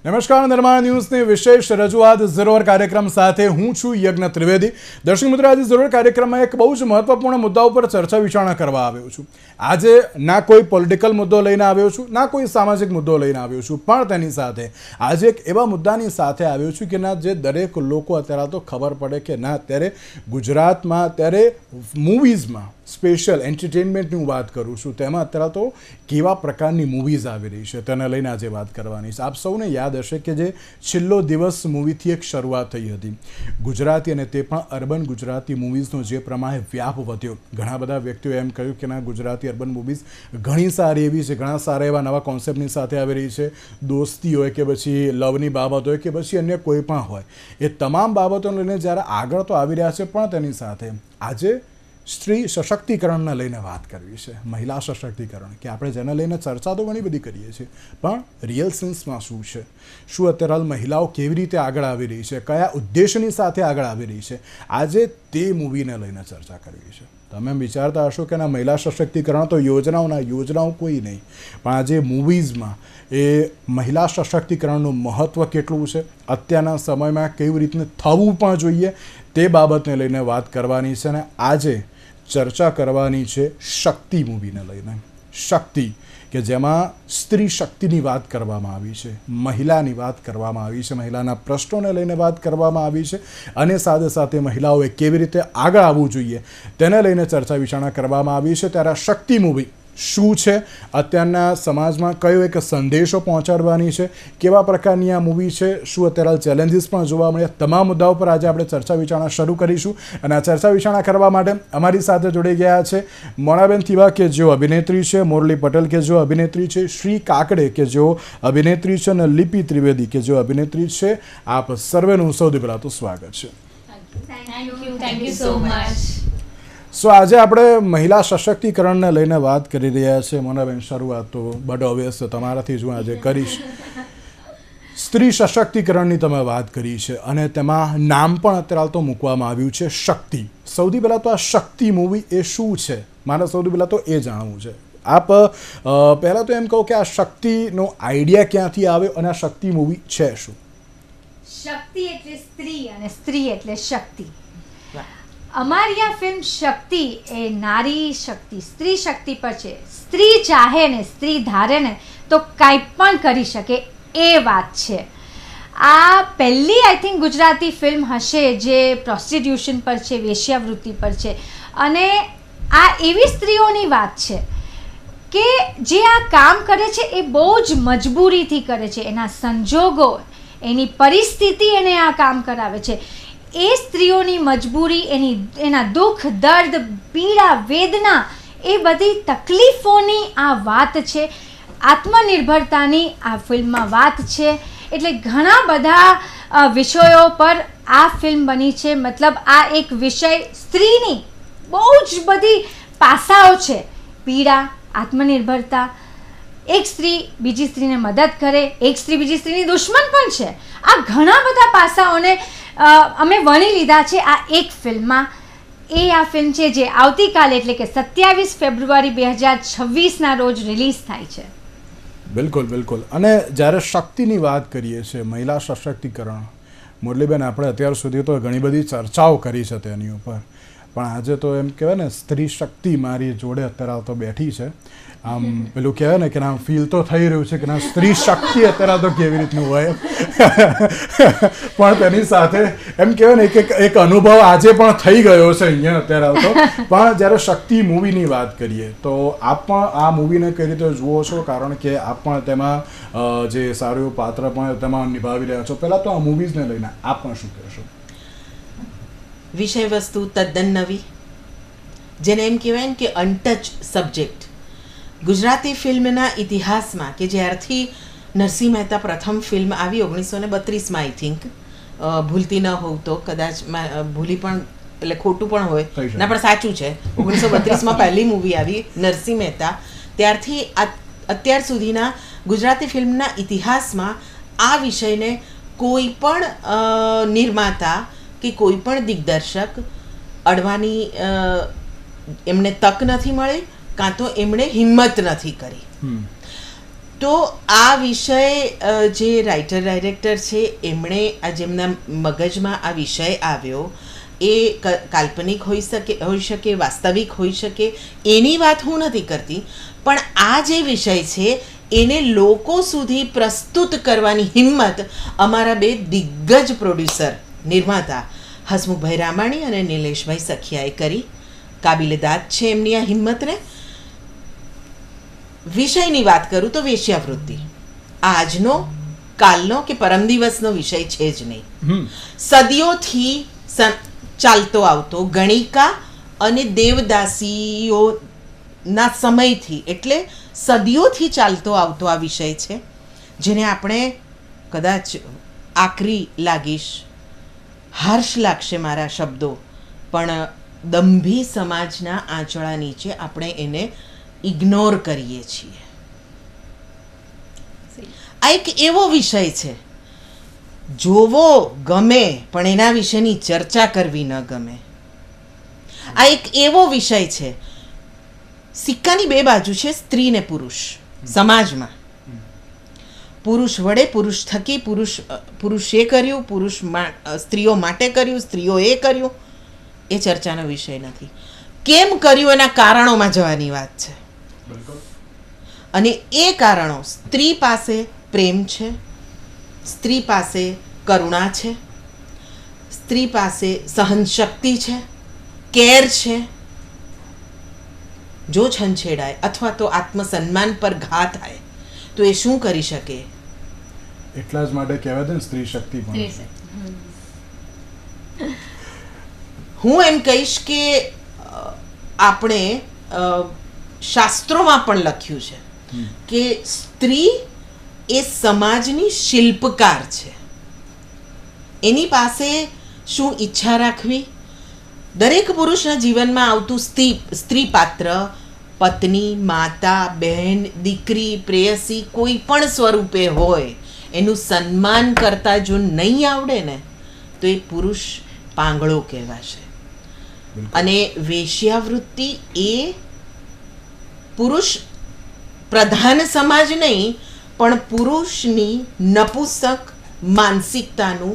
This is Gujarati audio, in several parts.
નમસ્કાર, નિર્માણ ન્યૂઝની વિશેષ રજૂઆત ઝરોર કાર્યક્રમ સાથે હું છું યજ્ઞ ત્રિવેદી. દર્શક મિત્રો, આજે ઝરોર કાર્યક્રમમાં એક બહુ જ મહત્વપૂર્ણ મુદ્દા ઉપર ચર્ચા વિચારણા કરવા આવ્યો છું. આજે ના કોઈ પોલિટિકલ મુદ્દો લઈને આવ્યો છું, ના કોઈ સામાજિક મુદ્દો લઈને આવ્યો છું, પણ તેની સાથે આજે એક એવા મુદ્દાની સાથે આવ્યો છું કે ના જે દરેક લોકો અત્યારે તો ખબર પડે કે ના અત્યારે ગુજરાતમાં અત્યારે મૂવીઝમાં સ્પેશિયલ એન્ટરટેનમેન્ટની હું વાત કરું છું, તેમાં અત્યારે તો કેવા પ્રકારની મૂવીઝ આવી રહી છે તેને લઈને આજે વાત કરવાની છે. આપ સૌને યાદ હશે કે જે છેલ્લો દિવસ મૂવીથી એક શરૂઆત થઈ હતી ગુજરાતી, અને તે પણ અર્બન ગુજરાતી મૂવીઝનો જે પ્રમાણે વ્યાપ વધ્યો. ઘણા બધા વ્યક્તિઓએ એમ કહ્યું કે ના ગુજરાતી અર્બન મૂવીઝ ઘણી સારી એવી છે, ઘણા સારા એવા નવા કોન્સેપ્ટની સાથે આવી રહી છે. દોસ્તી હોય કે પછી લવની બાબત હોય કે પછી અન્ય કોઈ પણ હોય, એ તમામ બાબતોને લઈને જ્યારે આગળ તો આવી રહ્યા છે, પણ તેની સાથે આજે સ્ત્રી સશક્તિકરણને લઈને વાત કરવી છે, મહિલા સશક્તિકરણ, કે આપણે જેને લઈને ચર્ચા તો ઘણી બધી કરીએ છીએ, પણ રિયલ સેન્સમાં શું છે, શું અત્યારે હાલ મહિલાઓ કેવી રીતે આગળ આવી રહી છે, કયા ઉદ્દેશની સાથે આગળ આવી રહી છે, આજે તે મૂવીને લઈને ચર્ચા કરવી છે. તમે વિચારતા હશો કે ના મહિલા સશક્તિકરણ તો યોજનાઓ કોઈ નહીં, પણ આજે મૂવીઝમાં એ મહિલા સશક્તિકરણનું મહત્ત્વ કેટલું છે, અત્યારના સમયમાં કેવી રીતને થવું પણ જોઈએ, તે બાબતને લઈને વાત કરવાની છે. અને આજે ચર્ચા કરવાની છે શક્તિ મૂવીને લઈને. શક્તિ કે જેમાં સ્ત્રી શક્તિની વાત કરવામાં આવી છે, મહિલાની વાત કરવામાં આવી છે, મહિલાના પ્રશ્નોને લઈને વાત કરવામાં આવી છે, અને સાથે સાથે મહિલાઓએ કેવી રીતે આગળ આવવું જોઈએ તેને લઈને ચર્ચા વિચારણા કરવામાં આવી છે. ત્યારે આ શક્તિ મૂવી શું છે, અત્યારના સમાજમાં કયો એક સંદેશો પહોંચાડવાની છે, કેવા પ્રકારની આ મૂવી છે, શું અત્યારે ચેલેન્જીસ પણ જોવા મળ્યા, તમામ મુદ્દાઓ પર આજે આપણે ચર્ચા વિચારણા શરૂ કરીશું. અને આ ચર્ચા વિચારણા કરવા માટે અમારી સાથે જોડી ગયા છે મોનાબેન થીવા કે જેઓ અભિનેત્રી છે, મોરલી પટેલ કે જેઓ અભિનેત્રી છે, શ્રી કાકડે કે જેઓ અભિનેત્રી છે, અને લિપિ ત્રિવેદી કે જેઓ અભિનેત્રી છે. આપ સર્વેનું સૌથી પહેલાં તો સ્વાગત છે. Thank you so much. સો આજે આપણે મહિલા સશક્તિકરણને લઈને વાત કરી રહ્યા છીએ. મોનાબેન, શરૂઆત તો બટ ઓબ્વિયસ તમારાથી જ હું આજે કરીશ. સ્ત્રી સશક્તિકરણની તમે વાત કરી છે, અને તેમાં નામ પણ અત્યારે તો મૂકવામાં આવ્યું છે શક્તિ. સૌથી પહેલાં તો આ શક્તિ મૂવી એ શું છે, મારે સૌથી પહેલાં તો એ જાણવું છે. આપ પહેલાં તો એમ કહો કે આ શક્તિનો આઈડિયા ક્યાંથી આવ્યો, અને આ શક્તિ મૂવી છે શું? શક્તિ એટલે સ્ત્રી અને સ્ત્રી એટલે શક્તિ. અમારી આ ફિલ્મ શક્તિ એ નારી શક્તિ, સ્ત્રી શક્તિ પર છે. સ્ત્રી ચાહે ને સ્ત્રી ધારે ને તો કાંઈ પણ કરી શકે એ વાત છે. આ પહેલી આઈ થિંક ગુજરાતી ફિલ્મ હશે જે પ્રોસ્ટિટ્યુશન પર છે, વેશ્યાવૃત્તિ પર છે. અને આ એવી સ્ત્રીઓની વાત છે કે જે આ કામ કરે છે એ બહુ જ મજબૂરીથી કરે છે, એના સંજોગો, એની પરિસ્થિતિ એને આ કામ કરાવે છે. એ સ્ત્રીઓની મજબૂરી, એના દુઃખ, દર્દ, પીડા, વેદના, એ બધી તકલીફોની આ વાત છે. આત્મનિર્ભરતાની આ ફિલ્મમાં વાત છે. એટલે ઘણા બધા વિષયો પર આ ફિલ્મ બની છે. મતલબ આ એક વિષય સ્ત્રીની બહુ જ બધી પાસાઓ છે. પીડા, આત્મનિર્ભરતા, એક સ્ત્રી બીજી સ્ત્રીને મદદ કરે, એક સ્ત્રી બીજી સ્ત્રીની દુશ્મન પણ છે. આ ઘણા બધા પાસાઓને અમે વણી લીધા છે આ એક ફિલ્મમાં. એ આ ફિલ્મ છે જે આવતીકાલે એટલે કે 27 ફેબ્રુઆરી 2026ના રોજ રિલીઝ થાય છે. બિલકુલ બિલકુલ. અને જ્યારે શક્તિની વાત કરીએ છીએ, મહિલા સશક્તિકરણ, મુરલીબેન, આપણે અત્યાર સુધી તો ઘણી બધી ચર્ચાઓ કરી છે તેની ઉપર, પણ આજે તો એમ કહેવાય ને સ્ત્રી શક્તિ મારી જોડે અત્યારે તો બેઠી છે. આમ પેલું કહેવાય ને કે આમ ફીલ તો થઈ રહ્યું છે કે ના સ્ત્રી શક્તિ અત્યારે તો કેવી રીતનું હોય, પણ તેની સાથે એમ કહેવાય ને કે એક અનુભવ આજે પણ થઈ ગયો છે અહીંયા અત્યારે તો. પણ જ્યારે શક્તિ મૂવીની વાત કરીએ તો આપ પણ આ મૂવીને કઈ રીતે જુઓ છો, કારણ કે આપ પણ તેમાં જે સારું એવું પાત્ર પણ તેમાં નિભાવી રહ્યા છો. પહેલાં તો આ મૂવીઝને લઈને આપ પણ શું કહેશો? વિષય વસ્તુ તદ્દન નવી, જેને એમ કહેવાય ને કે અનટચ સબ્જેક્ટ. ગુજરાતી ફિલ્મના ઇતિહાસમાં કે જ્યારથી નરસિંહ મહેતા પ્રથમ ફિલ્મ આવી 1932માં, આઈ થિંક, ભૂલતી ન હોઉં તો, કદાચ ભૂલી પણ એટલે ખોટું પણ હોય ના, પણ સાચું છે, 1932માં પહેલી મૂવી આવી નરસિંહ મહેતા. ત્યારથી અત્યાર સુધીના ગુજરાતી ફિલ્મના ઇતિહાસમાં આ વિષયને કોઈ પણ નિર્માતા કે કોઈ પણ દિગ્દર્શક અડવાની એમને તક નથી મળી, કાં તો એમણે હિંમત નથી કરી. તો આ વિષય જે રાઇટર ડાયરેક્ટર છે એમણે આ જેમના મગજમાં આ વિષય આવ્યો એ કાલ્પનિક હોઈ શકે વાસ્તવિક હોઈ શકે, એની વાત હું નથી કરતી, પણ આ જે વિષય છે એને લોકો સુધી પ્રસ્તુત કરવાની હિંમત અમારા બે દિગ્ગજ પ્રોડ્યુસર નિર્માતા હસમુખભાઈ રામાણી અને નિલેશભાઈ સખિયાએ કરી. કાબિલે દાદ છે એમની આ હિંમતને. વિષયની વાત કરું તો વેશ્યાવૃત્તિ આજનો, કાલનો કે પરમ દિવસનો વિષય છે જ નહીં. સદીઓથી ચાલતો આવતો ગણિકા અને દેવદાસીઓના સમયથી, એટલે સદીઓથી ચાલતો આવતો આ વિષય છે, જેને આપણે કદાચ આકરી લાગીશ, હાર્શ લાગશે મારા શબ્દો, પણ દંભી સમાજના આંચળા નીચે આપણે એને ઇગ્નોર કરીએ છીએ. આ એક એવો વિષય છે જોવો ગમે પણ એના વિશેની ચર્ચા કરવી ન ગમે. આ એક એવો વિષય છે, સિક્કાની બે બાજુ છે, સ્ત્રી ને પુરુષ સમાજમાં. પુરુષ વડે, પુરુષ થકી, પુરુષે કર્યું, સ્ત્રીઓ માટે કર્યું, સ્ત્રીઓએ કર્યું, એ ચર્ચાનો વિષય નથી. કેમ કર્યું એના કારણોમાં જવાની વાત છે. અને એ કારણો, સ્ત્રી પાસે પ્રેમ છે, સ્ત્રી પાસે કરુણા છે, સ્ત્રી પાસે સહનશક્તિ છે, કેર છે. જો છંછેડાય અથવા તો આત્મસન્માન પર ઘા થાય તો એ શું કરી શકે? એટલા જ માટે કહેવાય ને સ્ત્રી શક્તિ પણ. હું એમ કહીશ કે આપણે શાસ્ત્રોમાં પણ લખ્યું છે કે સ્ત્રી એ સમાજની શિલ્પકાર છે. એની પાસે શું ઈચ્છા રાખવી, દરેક પુરુષના જીવનમાં આવતું સ્ત્રી પાત્ર, પત્ની, માતા, બહેન, દીકરી, પ્રેયસી, કોઈ પણ સ્વરૂપે હોય, એનું સન્માન કરતા જો નહીં આવડે ને તો એ પુરુષ પાંગળો કહેવાશે. અને વેશ્યાવૃત્તિ એ પુરુષ પ્રધાન સમાજ નહીં, પણ પુરુષની નપુંસક માનસિકતાનું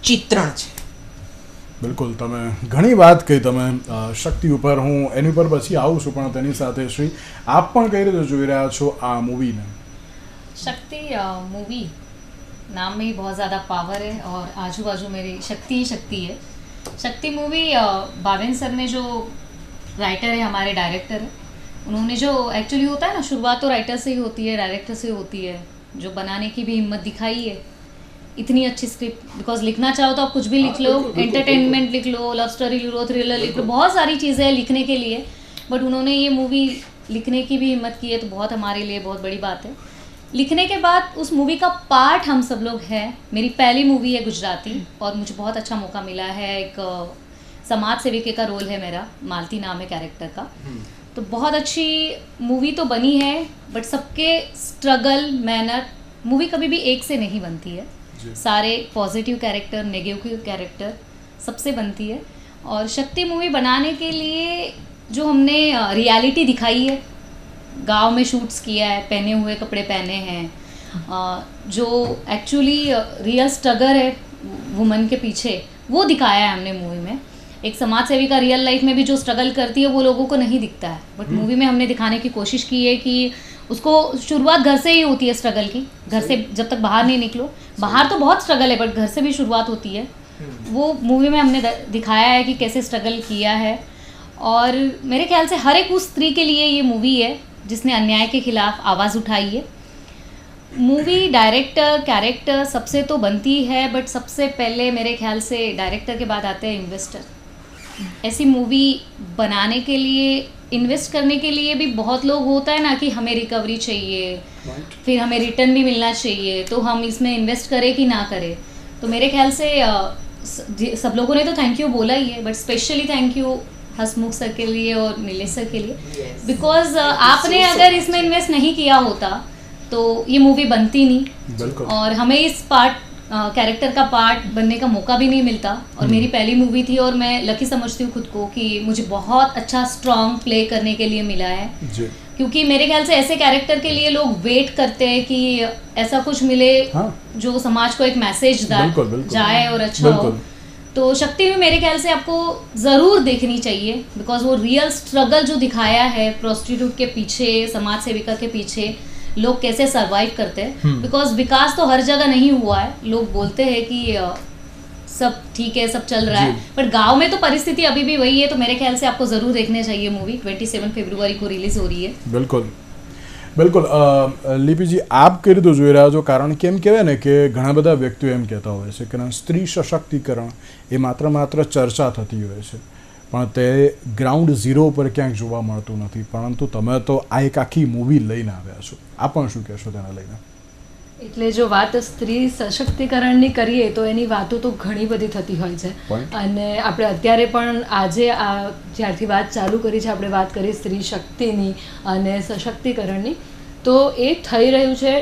ચિત્રણ છે. બિલકુલ, તમે ઘણી વાત કહી તમે શક્તિ ઉપર, હું એની ઉપર પછી આવું છું, પણ તેની સાથે શ્રી આપ પણ કઈ રીતે જોઈ રહ્યા છો આ મૂવીને? शक्ति मूवी नाम में ही बहुत ज़्यादा पावर है और आजू बाजू मेरी शक्ति ही शक्ति है. शक्ति मूवी भावेन सर ने जो राइटर है, हमारे डायरेक्टर है, उन्होंने जो एक्चुअली होता है ना, शुरुआत तो राइटर से ही होती है, डायरेक्टर से होती है, जो बनाने की भी हिम्मत दिखाई है. इतनी अच्छी स्क्रिप्ट, बिकॉज लिखना चाहो तो आप कुछ भी लिख लो, एंटरटेनमेंट लिख लो, लव स्टोरी लिख लो, थ्रिलर लिख लो, बहुत सारी चीज़ें हैं लिखने के लिए, बट उन्होंने ये मूवी लिखने की भी हिम्मत की है, तो बहुत हमारे लिए बहुत बड़ी बात है. लिखने के बाद उस मूवी का पार्ट हम सब लोग हैं. मेरी पहली मूवी है गुजराती और मुझे बहुत अच्छा मौका मिला है. एक समाज सेविका का रोल है मेरा, मालती नाम है कैरेक्टर का. तो बहुत अच्छी मूवी तो बनी है, बट सबके स्ट्रगल, मेहनत, मूवी कभी भी एक से नहीं बनती है. सारे पॉजिटिव कैरेक्टर, नेगेटिव कैरेक्टर सबसे बनती है. और शक्ति मूवी बनाने के लिए जो हमने रियलिटी दिखाई है, गांव में शूट्स किया है, पहने हुए कपड़े पहने हैं, जो एक्चुअली रियल स्ट्रगल है वुमन के पीछे, वो दिखाया है हमने मूवी में. एक समाज सेविका रियल लाइफ में भी जो स्ट्रगल करती है वो लोगों को नहीं दिखता है, बट मूवी में हमने दिखाने की कोशिश की है कि उसको शुरुआत घर से ही होती है स्ट्रगल की. घर से जब तक बाहर नहीं निकलो, बाहर तो बहुत स्ट्रगल है, बट घर से भी शुरुआत होती है. वो मूवी में हमने दिखाया है कि कैसे स्ट्रगल किया है. और मेरे ख्याल से हर एक उस स्त्री के लिए ये मूवी है जिसने अन्याय के खिलाफ आवाज़ उठाई है. मूवी डायरेक्टर, कैरेक्टर सबसे तो बनती है, बट सबसे पहले मेरे ख्याल से डायरेक्टर के बाद आते हैं इन्वेस्टर. ऐसी मूवी बनाने के लिए, इन्वेस्ट करने के लिए भी बहुत लोग होता है ना कि हमें रिकवरी चाहिए, फिर हमें रिटर्न भी मिलना चाहिए, तो हम इसमें इन्वेस्ट करें कि ना करें. तो मेरे ख्याल से सब लोगों ने तो थैंक यू बोला ही है, but specially thank you Hasmukh sir के लिए और नीलेश सर के लिए, बिकॉज आपने अगर इसमें इन्वेस्ट नहीं किया होता तो ये मूवी बनती नहीं, और हमें इस कैरेक्टर का पार्ट बनने का मौका भी नहीं मिलता. और मेरी पहली मूवी थी और मैं लकी समझती हूँ खुद को कि मुझे बहुत अच्छा स्ट्रॉन्ग प्ले करने के लिए मिला है, क्योंकि मेरे ख्याल से ऐसे कैरेक्टर के लिए लोग वेट करते हैं कि ऐसा कुछ मिले हाँ। जो समाज को एक मैसेज बिल्कुल, बिल्कुल। जाए और अच्छा हो। बिल्कुल। तो शक्ति में मेरे ख्याल से आपको ज़रूर देखनी चाहिए, बिकॉज वो रियल स्ट्रगल जो दिखाया है प्रोस्टिट्यूट के पीछे, समाज सेविका के पीछे लोग कैसे सरवाइव करते हैं। बिकॉज विकास तो हर जगह नहीं हुआ है, लोग बोलते हैं कि सब ठीक है, सब चल रहा है, पर गांव में तो परिस्थिति अभी भी वही है। तो मेरे ख्याल से आपको ज़रूर देखने चाहिए मूवी। 27 ફેબ્રુઆરી को रिलीज हो रही है। બિલકુલ બિલકુલ લીપીજી આપ કરી તો જોઈ રહ્યા છો, કારણ કે એમ કહેવાય ને કે ઘણા બધા વ્યક્તિઓ એમ કહેતા હોય છે કે સ્ત્રી સશક્તિકરણ એ માત્ર ચર્ચા થતી હોય છે, પણ તે ગ્રાઉન્ડ ઝીરો પર ક્યાંક જોવા મળતું નથી. પરંતુ તમે તો આ એક આખી મૂવી લઈને આવ્યા છો, આ પણ શું કહેશો તેના લઈને? એટલે જો વાત સ્ત્રી સશક્તિકરણની કરીએ તો એની વાતો તો ઘણી બધી થતી હોય છે, અને આપણે અત્યારે પણ આજે આ જ્યારથી વાત ચાલુ કરી છે આપણે વાત કરી સ્ત્રી શક્તિની અને સશક્તિકરણની, તો એ થઈ રહ્યું છે.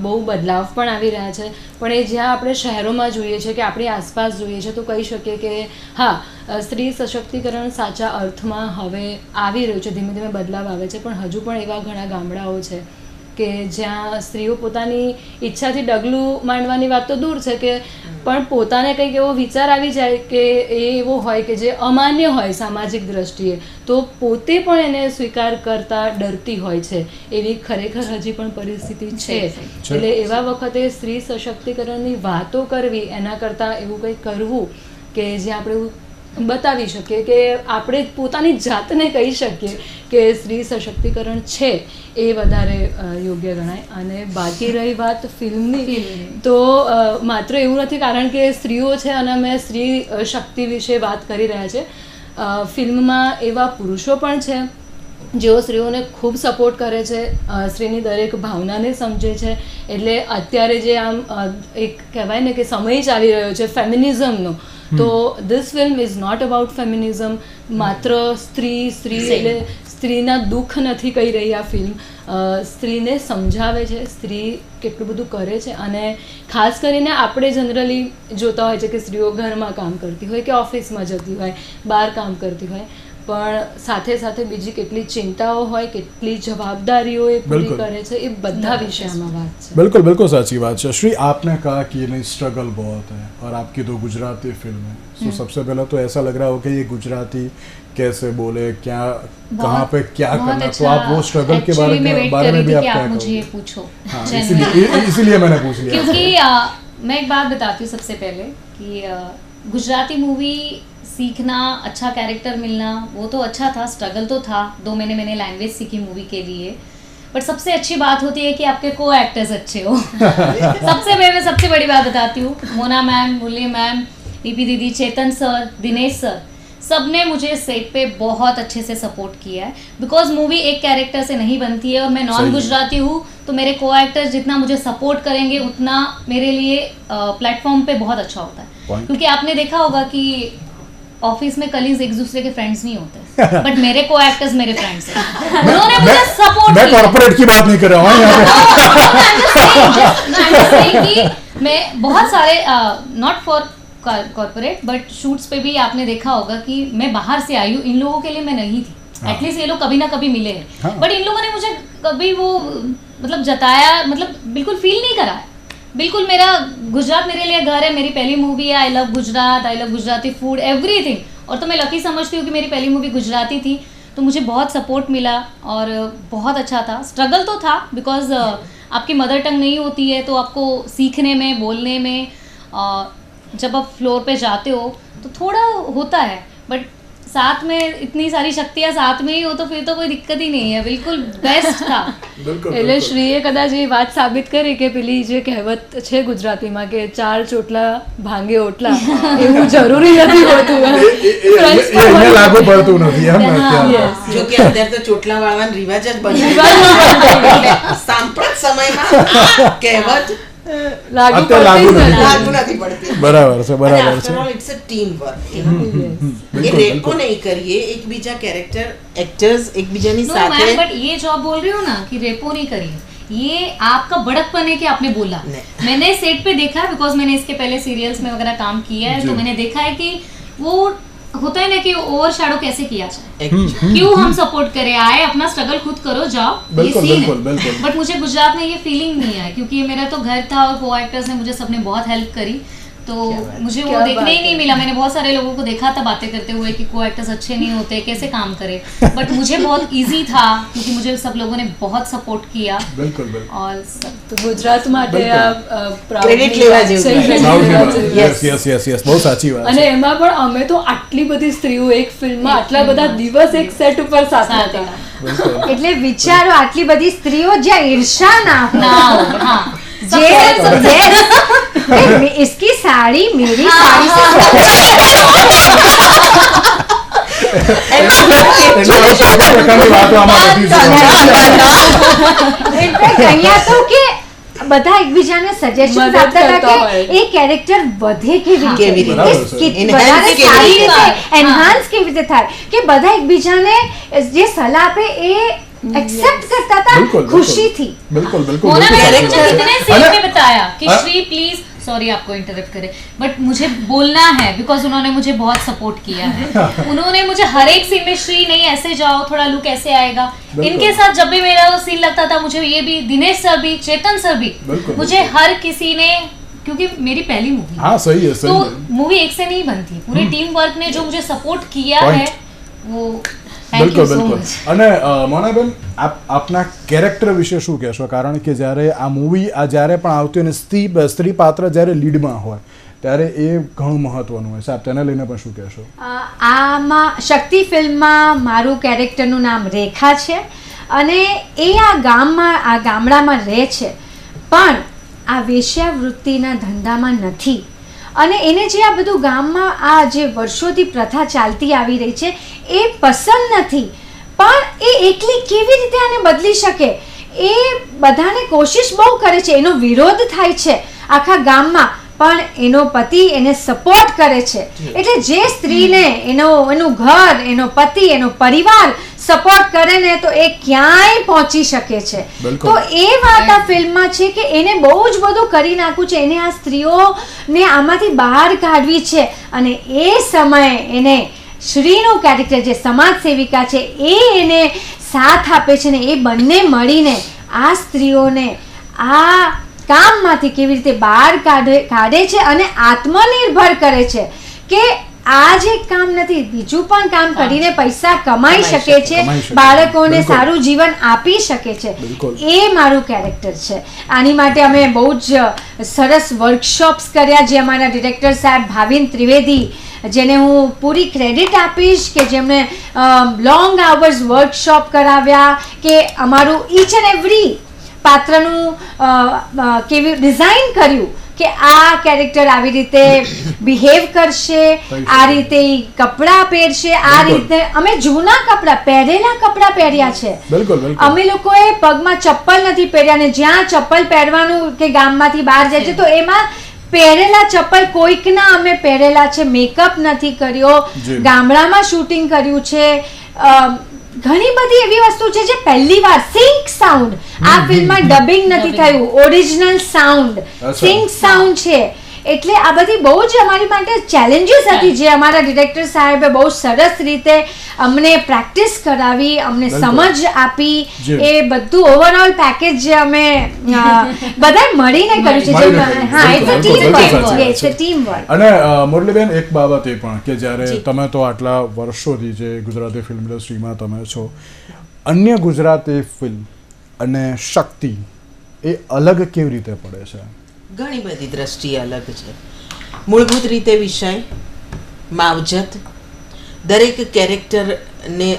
બહુ બદલાવ પણ આવી રહ્યા છે, પણ એ જ્યાં આપણે શહેરોમાં જોઈએ છે કે આપણી આસપાસ જોઈએ છે તો કહી શકીએ કે હા, સ્ત્રી સશક્તિકરણ સાચા અર્થમાં હવે આવી રહ્યું છે, ધીમે ધીમે બદલાવ આવે છે. પણ હજુ પણ એવા ઘણા ગામડાઓ છે કે જ્યાં સ્ત્રીઓ પોતાની ઈચ્છાથી ડગલું માંડવાની વાત તો દૂર છે કે પણ પોતાને કંઈક એવો વિચાર આવી જાય કે એ એવો હોય કે જે અમાન્ય હોય સામાજિક દ્રષ્ટિએ, તો પોતે પણ એને સ્વીકાર કરતા ડરતી હોય છે. એવી ખરેખર હજી પણ પરિસ્થિતિ છે. એટલે એવા વખતે સ્ત્રી સશક્તિકરણની વાતો કરવી એના કરતાં એવું કંઈક કરવું કે જે આપણે બતાવી શકીએ કે આપણે પોતાની જાતને કહી શકીએ કે સ્ત્રી સશક્તિકરણ છે, એ વધારે યોગ્ય ગણાય. અને બાકી રહી વાત ફિલ્મની, તો માત્ર એવું નથી કારણ કે સ્ત્રીઓ છે અને અમે સ્ત્રી શક્તિ વિશે વાત કરી રહ્યા છે. ફિલ્મમાં એવા પુરુષો પણ છે જેઓ સ્ત્રીઓને ખૂબ સપોર્ટ કરે છે, સ્ત્રીની દરેક ભાવનાને સમજે છે. એટલે અત્યારે જે આમ એક કહેવાય ને કે સમય ચાલી રહ્યો છે ફેમિનિઝમનો, તો this film is not about feminism. માત્ર સ્ત્રી એટલે સ્ત્રીના દુઃખ નથી કહી રહી આ ફિલ્મ, સ્ત્રીને સમજાવે છે સ્ત્રી કેટલું બધું કરે છે. અને ખાસ કરીને આપણે જનરલી જોતા હોય છે કે સ્ત્રીઓ ઘરમાં કામ કરતી હોય કે ઓફિસમાં જતી હોય, બહાર કામ કરતી હોય, પણ સાથે સાથે બીજી કેટલી ચિંતાઓ હોય, કેટલી જવાબદારીઓ એ પૂરી કરે છે, એ બધા વિશે આમાં વાત છે. बिल्कुल बिल्कुल साची बात है. श्री, आपने कहा कि नहीं स्ट्रगल बहुत है और आपकी तो गुजराती फिल्म है, तो सबसे पहले तो ऐसा लग रहा हो कि ये गुजराती कैसे बोले, क्या कहाँ पे क्या करना, तो आप वो स्ट्रगल के बारे में भी आप क्या मुझे ये पूछो. हाँ, इसीलिए मैंने पूछ लिया. क्योंकि मैं एक बात बताती हूँ सबसे पहले कि गुजराती मूवी सीखना, अच्छा कैरेक्टर मिलना, वो तो अच्छा था, स्ट्रगल तो था. 2 महीने मैंने लैंग्वेज सीखी मूवी के लिए, बट सबसे अच्छी बात होती है कि आपके को एक्टर्स अच्छे हो. मैं सबसे बड़ी बात बताती हूँ, मोना मैम, मुरली मैम, लीपी दीदी, चेतन सर, दिनेश सर, सब ने मुझे सेट पे बहुत अच्छे से सपोर्ट किया है. बिकॉज मूवी एक कैरेक्टर से नहीं बनती है और मैं नॉन गुजराती हूँ, तो मेरे को एक्टर्स जितना मुझे सपोर्ट करेंगे उतना मेरे लिए प्लेटफॉर्म पे बहुत अच्छा होता है. क्योंकि आपने देखा होगा कि ऑफिस में कलीग्स एक दूसरे के फ्रेंड्स नहीं होते, बट मेरे को एक्टर्स मेरे फ्रेंड्स हैं. उन्होंने मुझे सपोर्ट किया. मैं कॉर्पोरेट की बात नहीं कर रहा हूँ यहाँ पे. मैं बहुत सारे not for corporate but shoots पे भी आपने देखा होगा कि मैं बाहर से आई हूँ, इन लोगों के लिए मैं नहीं थी. एटलीस्ट ये लोग कभी ना कभी मिले हैं, बट इन लोगों ने मुझे कभी वो मतलब जताया, मतलब बिल्कुल फील नहीं कराया. बिल्कुल मेरा गुजरात मेरे लिए घर है, मेरी पहली मूवी है. I love Gujarat, I love Gujarati food, everything. और तो मैं लकी समझती हूँ कि मेरी पहली मूवी गुजराती थी, तो मुझे बहुत सपोर्ट मिला और बहुत अच्छा था. स्ट्रगल तो था बिकॉज आपकी मदर टंग नहीं होती है, तो आपको सीखने में, बोलने में, जब आप फ्लोर पे जाते हो तो थोड़ा होता है, बट साथ में इतनी सारी शक्तियाँ साथ में ही हो तो फिर तो कोई दिक्कत ही नहीं है. बिल्कुल बेस्ट था. એટલે શ્રીએ કદાચ એ વાત સાબિત કરી કે પેલી જે કહેવત છે ગુજરાતીમાં કે 4 ચોટલા ભાંગે ઓટલા, એવું જરૂરી નથી હોતું. એને લાગુ પડતું નથી એમ. જો કે અત્યારે તો ચોટલા વાળવાનો રિવાજ જ બની ગયો. સાંપ્રત સમયમાં આ કહેવત લાગુ નથી પડતી. બરાબર છે, બરાબર છે. It's a team work. એ રેપો नहीं करिए, एक बीजा कैरेक्टर एक्टर्स एक बीजानी साथ है. बट ये जो आप बोल रही हो ना कि रेपो नहीं करिए, ये आपका बड़कपन है कि आपने बोला. मैंने सेट पे देखा है बिकॉज मैंने इसके पहले सीरियल्स में वगैरह काम किया है, तो मैंने देखा है कि वो होता है ना कि ओवर शैडो कैसे किया जाए, Actually. क्यों हम सपोर्ट करें, आए अपना स्ट्रगल खुद करो जाओ, ये बिल्कुल, सीन बिल्कुल, है। बिल्कुल। बट मुझे गुजरात में ये फीलिंग नहीं है, क्योंकि ये मेरा तो घर था और को एक्टर्स ने मुझे सबने बहुत हेल्प करी, तो मुझे वो क्या देखने बात ही है। नहीं मिला। मैंने बहुत सारे लोगों को देखा था बातें करते हुए कि को एक्टर्स अच्छे नहीं होते, कैसे काम करे, बट मुझे बहुत इजी था क्योंकि मुझे सब लोगों ने बहुत सपोर्ट किया બિલકુલ બિલકુલ और सब તો ગુજરાત માટે આ proud Credit ની લેવા વાત જેવું છે. છે. Credit સાઉથની લેવા વાત. જેવું. Yes, yes, yes, yes. બહુ સાચી વાત અને છે. એમાં પણ અમે તો આટલી બધી સ્ત્રીઓ એક ફિલ્મમાં આટલા બધા દિવસ એક સેટ ઉપર સાથે साथ હતા. था। બિલકુલ. એટલે વિચારો આટલી બધી સ્ત્રીઓ જ્યાં ઈર્ષા ના હોય ना हो, हाँ જે yes, इसकी साड़ी मेरी साड़ी से એટલે આ પ્રકારની વાતો આમાં બધી છે. ઇનફેક્ટ અહીંયા તો કે બધા એકબીજાને સજેશન મદદ આપતા હતા કરતા હોય. કે એ કેરેક્ટર વધે કેવી કેવી રીતે રીતે. બરાબર છે. કે Enhance વધારે કેવી સારી રીતે રીતે થાય. એન્હાન્સ કેવી રીતે થાય કે બધા એકબીજાને જે સલાહ આપે એ એક્સેપ્ટ કરતા હતા બિલકુલ, બિલકુલ. ખુશીથી बिल्कुल बिल्कुल मोना बिल्कुल मैम साची ने बात मुझे है. कितने सीन अरे, में बताया कि हाँ? श्री प्लीज, सॉरी आपको इंटरप्ट करे, बट मुझे बोलना है बिकॉज उन्होंने मुझे बहुत सपोर्ट किया है। उन्होंने मुझे हर एक सीन में श्री नहीं ऐसे जाओ, थोड़ा लुक ऐसे आएगा। बिल्कुल। इनके साथ जब भी मेरा वो सीन लगता था, मुझे ये भी दिनेश सर भी, चेतन सर भी, बिल्कुल, मुझे हर किसी ने, क्योंकि मेरी पहली मूवी हाँ सही है तो सही है मूवी एक से नहीं बनती, पूरे टीम वर्क ने जो मुझे सपोर्ट किया Point. है वो थैंक બિલકુલ यू सो બિલકુલ मच। અને મોનાબેન આપના કેરેક્ટર વિશે શું કહેશો? કારણ કે જ્યારે આ મૂવી જ્યારે પણ આવતી અને સ્ત્રી પાત્ર જ્યારે લીડમાં હોય ત્યારે એ ઘણું મહત્વનું હોય છે. આપ તેને લઈને પણ શું કહેશો? આમાં શક્તિ ફિલ્મમાં મારું કેરેક્ટરનું નામ રેખા છે અને એ આ ગામડામાં રહે છે, પણ આ વેશ્યાવૃત્તિના ધંધામાં નથી અને એને જે આ બધું ગામમાં આ જે વર્ષોથી પ્રથા ચાલતી આવી રહી છે એ પસંદ નથી, પણ એ એકલી કેવી રીતે આને બદલી શકે એ બધાને કોશિશ બહુ કરે છે, એનો વિરોધ થાય છે આખા ગામમાં, પણ એનો પતિ એને સપોર્ટ કરે છે. એટલે જે સ્ત્રીને એનું ઘર, એનો પતિ, એનો પરિવાર સપોર્ટ કરે ને તો એ ક્યાંય પહોંચી શકે છે. બિલકુલ. તો એ વાત આ ફિલ્મમાં છે કે એને બહુ જ બધું કરી નાખ્યું છે, એને આ સ્ત્રીઓને આમાંથી બહાર કાઢવી છે અને એ સમયે એને શ્રીનું કેરેક્ટર જે સમાજ સેવિકા છે એ એને સાથ આપે છે ને એ બંને મળીને આ સ્ત્રીઓને આ કામમાંથી કેવી રીતે બહાર કાઢે છે અને આત્મનિર્ભર કરે છે કે આ જ એક કામ નથી, બીજું પણ કામ કરીને પૈસા કમાઈ શકે છે, કમાઈ શકે. બાળકોને બિલકુલ. સારું જીવન આપી શકે છે. બિલકુલ. એ મારું કેરેક્ટર છે. આની માટે અમે બહુ જ સરસ વર્કશોપ્સ કર્યા, જે અમારા ડિરેક્ટર સાહેબ ભાવિન ત્રિવેદી, જેને હું પૂરી ક્રેડિટ આપીશ કે જેમણે લોંગ આવર્સ વર્કશોપ કરાવ્યા, કે અમારું ઈચ એન્ડ એવરી પાત્રનું કેવી ડિઝાઇન કર્યું કે આ કેરેક્ટર આવી રીતે બિહેવ કરશે, આ રીતે ઈ કપડાં પહેરશે, આ બિલકુલ. રીતે અમે જૂના કપડાં પહેરેલા કપડાં પહેર્યા છે. બિલકુલ બિલકુલ અમે લોકોએ પગમાં ચપ્પલ નથી પહેર્યા ને જ્યાં ચપ્પલ પહેરવાનું કે ગામમાંથી બહાર જાય છે તો એમાં પહેરેલા ચપ્પલ કોઈકના અમે પહેરેલા છે, મેકઅપ નથી કર્યો, જી. ગામડામાં શૂટિંગ કર્યું છે. ઘણી બધી એવી વસ્તુ છે જે પહેલી વાર સિંક સાઉન્ડ આ ફિલ્મમાં ડબિંગ નથી થયું, ઓરિજિનલ સાઉન્ડ અચ્છા. સિંક સાઉન્ડ છે. એટલે આ બધી બહુ જ અમારી માટે ચેલેન્જીસ હતી, જે અમારા ડિરેક્ટર સાહેબે બહુ સરસ રીતે અમને પ્રેક્ટિસ કરાવી, અમને બિલકુલ. સમજ આપી. જી. એ બધું ઓવરઓલ પેકેજ જે અમે બધાએ મળીને કર્યું છે. મળીને જે- કર્યું. હા, બિલકુલ, it's a બિલકુલ, team બિલકુલ work. સાચી વાત It's a છે. team work. અને મુરલીબેન એક બાબત એ પણ કે જ્યારે જી. તમે તો આટલા વર્ષોથી જે ગુજરાતી ફિલ્મ ઇન્ડસ્ટ્રીમાં તમે છો, અન્ય ગુજરાતી ફિલ્મ અને શક્તિ એ અલગ કેવી રીતે પડે છે? ઘણી બધી દ્રષ્ટિએ અલગ છે. મૂળભૂત રીતે વિષય, માવજત, દરેક કેરેક્ટરને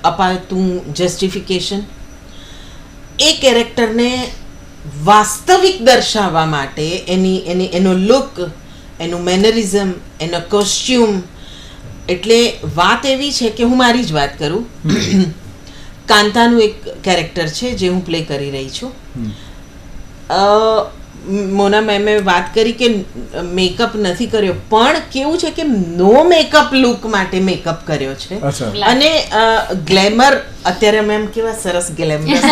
અપાતું જસ્ટિફિકેશન, એ કેરેક્ટરને વાસ્તવિક દર્શાવવા માટે એનો લુક, એનું મેનરિઝમ, એનો કોસ્ચ્યુમ. એટલે વાત એવી છે કે હું મારી જ વાત કરું, કાંતાનું એક કેરેક્ટર છે જે હું પ્લે કરી રહી છું. મોના મેમે વાત કરી કે મેકઅપ નથી કર્યો, પણ કેવું છે કે નો મેકઅપ લુક માટે મેકઅપ કર્યો છે અચ્છા. અને ગ્લેમર અત્યારે અમે એમ કેવા સરસ ગ્લેમરસ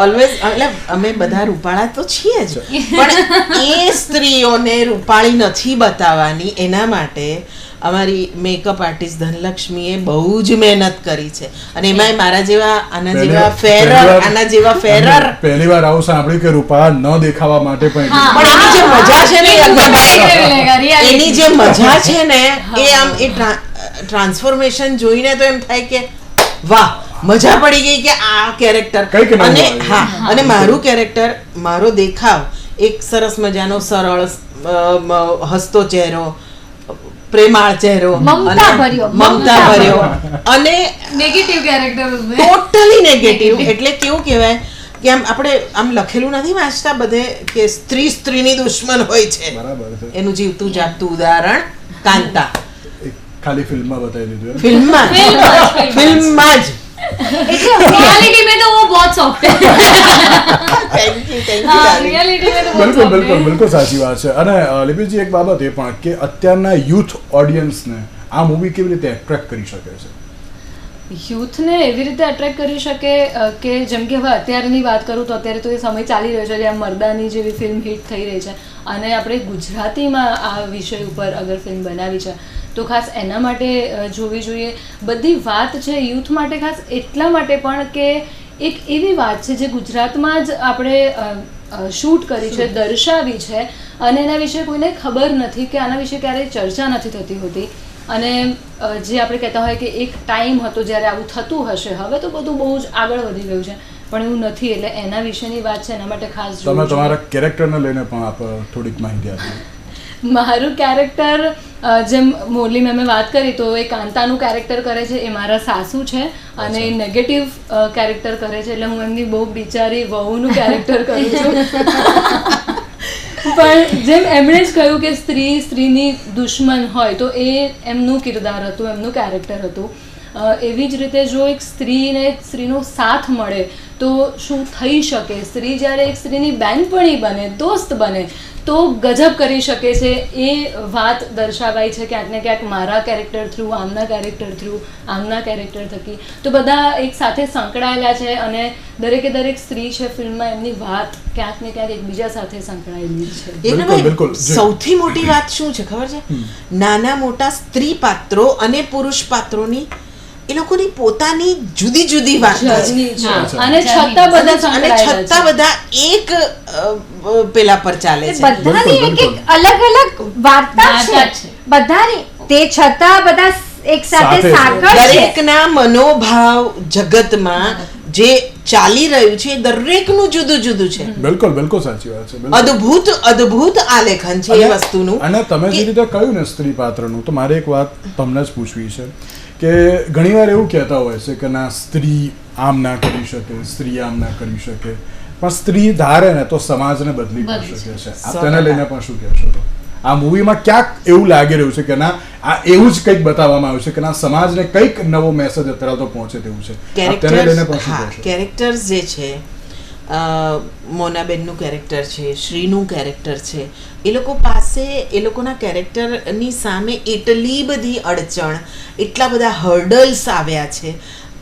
ઓલવેઝ, એટલે અમે બધા રૂપાળા તો છીએ જ, પણ એ સ્ત્રીઓને રૂપાળી નથી બતાવવાની, એના માટે અમારી મેકઅપ આર્ટિસ્ટ ધનલક્ષ્મીએ બહુ જ મહેનત કરી છે. અને એમાં મારા જેવા આના જેવા ફેરર પહેલી વાર આવું સાંભળ્યું કે રૂપાળા ન દેખાવા માટે પણ પણ એની જે મજા છે ને એની જે મજા છે ને એ આમ એ ટ્રાન્સફોર્મેશન જોઈને તો એમ થાય કે વાહ, મજા પડી ગઈ કે આ કેરેક્ટર. અને હા, અને મારું કેરેક્ટર, મારો દેખાવ એક સરસ મજાનો સરળ હસતો ચહેરો, પ્રેમાળ ચહેરો, મમતા ભર્યો અને નેગેટિવ કેરેક્ટર, ટોટલી નેગેટિવ. એટલે કેવું કહેવાય કે આમ આપણે આમ લખેલું નથી વાંચતા બધે કે સ્ત્રીની દુશ્મન હોય છે. બરાબર છે. એનું જીવતું જાગતું ઉદાહરણ કાંતા. ખાલી ફિલ્મમાં બતાવી દીધું. ફિલ્મમાં જ रियलिटी में तो वो बहुत सॉफ्ट है. Thank you. બિલકુલ સાચી વાત છે. અને લિપિલજી, એક બાબત એ પણ કે અત્યારના યુથ ઓડિયન્સને આ મૂવી કેવી રીતે એટ્રેક્ટ કરી શકે છે? યુથને એવી રીતે અટ્રેક્ટ કરી શકે કે જેમ કે હવે અત્યારની વાત કરું તો અત્યારે તો એ સમય ચાલી રહ્યો છે જ્યાં મર્દાની જેવી ફિલ્મ હિટ થઈ રહી છે, અને આપણે ગુજરાતીમાં આ વિષય ઉપર અગર ફિલ્મ બનાવી છે તો ખાસ એના માટે જોવી જોઈએ. બધી વાત છે યુથ માટે ખાસ એટલા માટે પણ કે એક એવી વાત છે જે ગુજરાતમાં જ આપણે શૂટ કરી છે, દર્શાવી છે, અને એના વિશે કોઈને ખબર નથી કે આના વિશે ક્યારેય ચર્ચા નથી થતી હોતી. અને જે આપણે કહેતા હોય કે એક ટાઈમ હતો જ્યારે આવું થતું હશે, હવે તો બધું બહુ જ આગળ વધી ગયું છે, પણ એવું નથી. એટલે એના વિશેની વાત છે, એના માટે ખાસ તમે તમારા કેરેક્ટરને લઈને પણ આપ થોડીક માહિતી આપો. મારું કેરેક્ટર, જેમ મોરલી મેમે વાત કરી તો એ કાંતાનું કેરેક્ટર કરે છે, એ મારા સાસુ છે, અને નેગેટિવ કેરેક્ટર કરે છે, એટલે હું એમની બહુ બિચારી વહુનું કેરેક્ટર કરું છું. પણ જેમ એમણે જ કહ્યું કે સ્ત્રીની દુશ્મન હોય, તો એ એમનું કિરદાર હતું, એમનું કેરેક્ટર હતું. એવી જ રીતે જો એક સ્ત્રીને એક સ્ત્રીનો સાથ મળે તો શું થઈ શકે, સ્ત્રી જ્યારે એક સ્ત્રીની બહેનપણી બને, દોસ્ત બને, તો ગજબ કરી શકે છે. એ વાત દર્શાવાય છે ક્યાંક ને ક્યાંક મારા કેરેક્ટર થ્રુ, આમના કેરેક્ટર થ્રુ, આમના કેરેક્ટર થકી. તો બધા એક સાથે સંકળાયેલા છે, અને દરેક સ્ત્રી છે ફિલ્મમાં, એમની વાત ક્યાંક ને ક્યાંક એકબીજા સાથે સંકળાયેલી છે. સૌથી મોટી વાત શું છે ખબર છે? નાના મોટા સ્ત્રી પાત્રો અને પુરુષ પાત્રોની એ લોકોની પોતાની જુદી જુદી વાત છે, અને છતાં બધા એક પેલા પર ચાલે છે. બધાની એક અલગ અલગ વાર્તા છે બધાની, તે છતાં બધા એક સાથે સાંકળ છે. દરેકના મનોભાવ જગતમાં જે ચાલી રહ્યું છે દરેકનું જુદું જુદું છે. બિલકુલ સાચી વાત છે. અદ્ભુત આલેખન છે એ વસ્તુનું. અને તમે જે રીતે કહ્યું ને સ્ત્રી પાત્રનું, તો મારે એક વાત તમને જ પૂછવી છે કે ઘણીવાર એવું કહેતા હોય છે કે ના, સ્ત્રી આમ ના કરી શકે, સ્ત્રી આમ ના કરી શકે, પણ સ્ત્રી ધારે ને તો સમાજને બદલી કરી શકે છે. આપ તેને લઈને પણ શું કહેશો? તો આ મૂવીમાં ક્યાંક એવું લાગી રહ્યું છે કે ના, આ એવું જ કંઈક બતાવવામાં આવ્યું છે કે ના, સમાજને કંઈક નવો મેસેજ અત્યારે તો પહોંચે તેવું છે. તેને લઈને પણ શું કહેશો? કેરેક્ટર્સ જે છે, મોનાબેનનું કેરેક્ટર છે, શ્રીનું કેરેક્ટર છે, એ લોકો પાસે એ લોકોના કેરેક્ટરની સામે એટલી બધી અડચણ, એટલા બધા હર્ડલ્સ આવ્યા છે,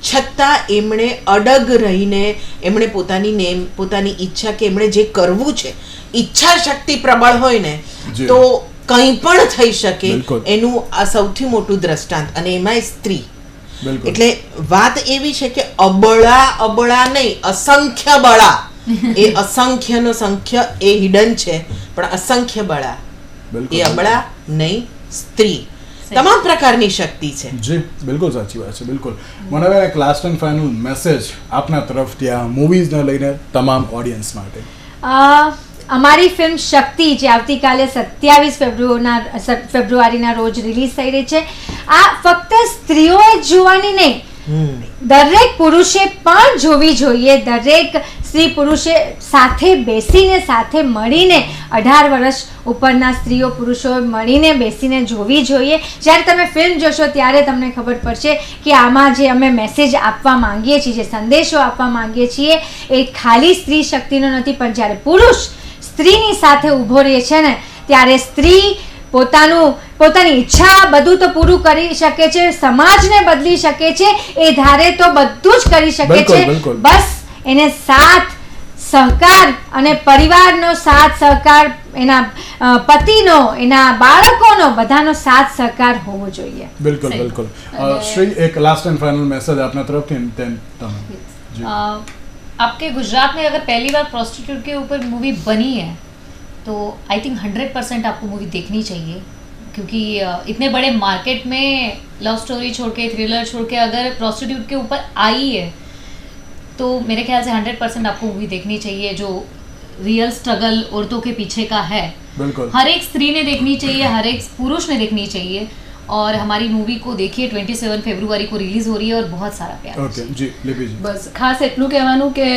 છતાં એમણે અડગ રહીને એમણે પોતાની ઈચ્છા કે એમણે જે કરવું છે, ઈચ્છા શક્તિ પ્રબળ હોય ને તો કંઈ પણ થઈ શકે, એનું આ સૌથી મોટું દ્રષ્ટાંત. અને એમાં સ્ત્રી, એટલે વાત એવી છે કે અબળા નહીં, અસંખ્ય બળા. એ અસંખ્યનો સંખ્ય એ હિડન છે, પણ અસંખ્ય બળા, એ અબળા નહીં, સ્ત્રી તમામ પ્રકારની શક્તિ છે. જી, બિલકુલ સાચી વાત છે. બિલકુલ. મને હવે એક લાસ્ટ એન્ડ ફાઇનલ મેસેજ આપના તરફથી આ મૂવીઝને લઈને તમામ ઓડિયન્સ માટે. અમારી ફિલ્મ શક્તિ, જે આવતીકાલે 27 ફેબ્રુઆરીના રોજ રિલીઝ થઈ રહી છે, આ ફક્ત સ્ત્રીઓએ જ જોવાની નહીં, દરેક પુરુષે પણ જોવી જોઈએ. દરેક સ્ત્રી પુરુષે સાથે બેસીને, સાથે મળીને, 18 વર્ષ ઉપરના સ્ત્રીઓ પુરુષોએ મળીને બેસીને જોવી જોઈએ. જ્યારે તમે ફિલ્મ જોશો ત્યારે તમને ખબર પડશે કે આમાં જે અમે મેસેજ આપવા માંગીએ છીએ, જે સંદેશો આપવા માંગીએ છીએ, એ ખાલી સ્ત્રી શક્તિનો નથી, પણ જ્યારે પુરુષ સ્ત્રીની સાથે ઊભો રહે છે ને, ત્યારે સ્ત્રી પોતાની ઈચ્છા બધું તો પૂરું કરી શકે છે, સમાજને બદલી શકે છે, એ ધારે તો બધું જ કરી શકે બિલકુલ, છે. બિલકુલ. બસ એને સાથ સહકાર અને પરિવારનો સાથ સહકાર, એના પતિનો, એના બાળકોનો, બધાનો સાથ સહકાર હોવો જોઈએ. બિલકુલ બિલકુલ. શ્રી, એક લાસ્ટ એન્ડ ફાइनल मैसेज આપના તરફથી, then તમે જી. आपके गुजरात में अगर पहली बार प्रोस्टिट्यूट के ऊपर मूवी बनी है तो आई थिंक 100% आपको मूवी देखनी चाहिए, क्योंकि इतने बड़े मार्केट में लव स्टोरी छोड़ के, थ्रिलर छोड़ के अगर प्रोस्टिट्यूट के ऊपर आई है तो मेरे ख्याल से 100% आपको मूवी देखनी चाहिए. जो रियल स्ट्रगल औरतों के पीछे का है, बिल्कुल हर एक स्त्री ने देखनी चाहिए, हर एक पुरुष ने देखनी चाहिए. और हमारी मूवी को देखिए, 27 फरवरी को रिलीज हो रही है और बहुत सारा प्यार. ઓકે જી, લિપિજી. બસ ખાસ એટલું કહેવાનું કે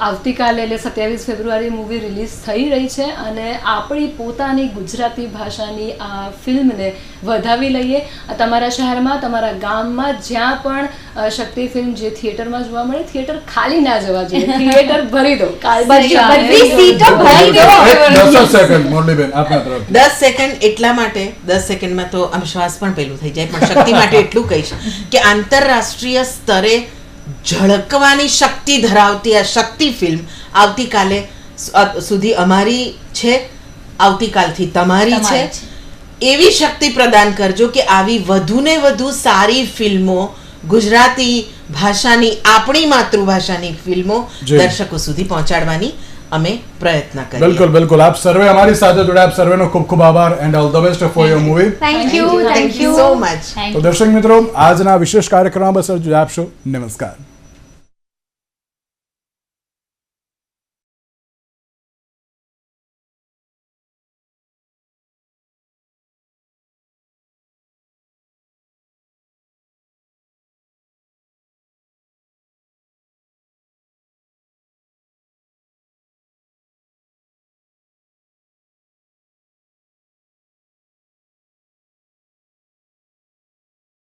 આવતીકાલે એટલે 27 ફેબ્રુઆરી મૂવી રિલીઝ થઈ રહી છે અને આપણી પોતાની ગુજરાતી ભાષાની આ ફિલ્મને વધાવી લઈએ. તમારા શહેરમાં, તમારા ગામમાં જ્યાં પણ શક્તિ ફિલ્મ જે થિયેટરમાં જોવા મળે, થિયેટર ખાલી ના જવા જોઈએ, થિયેટર ભરી દો. બધી સીટો ભરી દો. 10 સેકન્ડ મુરલીબેન આપના તરફથી. 10 સેકન્ડ એટલા માટે, 10 સેકન્ડમાં તો આમ શ્વાસ પણ પેલું થઈ જાય, પણ શક્તિ માટે એટલું કહીશ કે આંતરરાષ્ટ્રીય સ્તરે ઝળકવાની શક્તિ ધરાવતી આ શક્તિ ફિલ્મ આવતીકાલે સુધી અમારી છે, આવતીકાલથી તમારી છે. એવી શક્તિ પ્રદાન કરજો કે આવી વધુ ને વધુ સારી ફિલ્મો, ગુજરાતી ભાષાની, આપણી માતૃભાષાની ફિલ્મો દર્શકો સુધી પહોંચાડવાની અમે પ્રયત્ન કરીએ. બિલકુલ બિલકુલ. આપ સર્વે અમારી સાથે જોડાયા, આપ સર્વેનો ખૂબ ખૂબ આભાર and all the best for your movie. Thank you thank you so much. તો દર્શક મિત્રો, આજના વિશેષ કાર્યક્રમમાં બસ જ આપશો. નમસ્કાર.